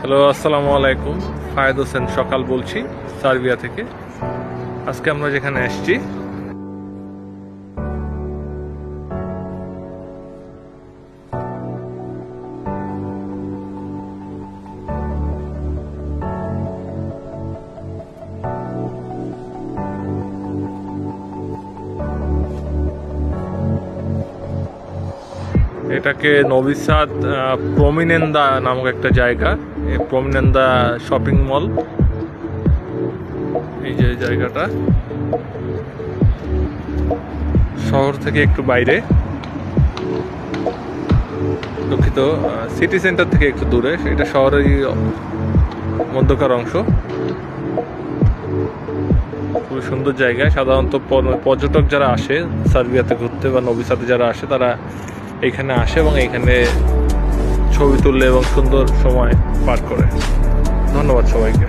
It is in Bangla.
হ্যালো, আসসালামু আলাইকুম। ফায়েদ হোসেন সকাল বলছি সার্বিয়া থেকে। আজকে আমরা যেখানে আসছি এটাকে নবি সাদ প্রমিনেন্দা নামক একটা জায়গা, প্রমিনেন্দা শপিং মল। এই যে জায়গাটা শহর থেকে একটু বাইরে, দুঃখিত, সিটি সেন্টার থেকে একটু দূরে। এটা শহরের মধ্যকার অংশ। খুবই সুন্দর জায়গা। সাধারণত পর্যটক যারা আসে সার্বিয়াতে ঘুরতে বা নবি সাদে যারা আসে তারা এইখানে আসে এবং এইখানে ছবি তুললে এবং সুন্দর সময় পার করে। ধন্যবাদ সবাইকে।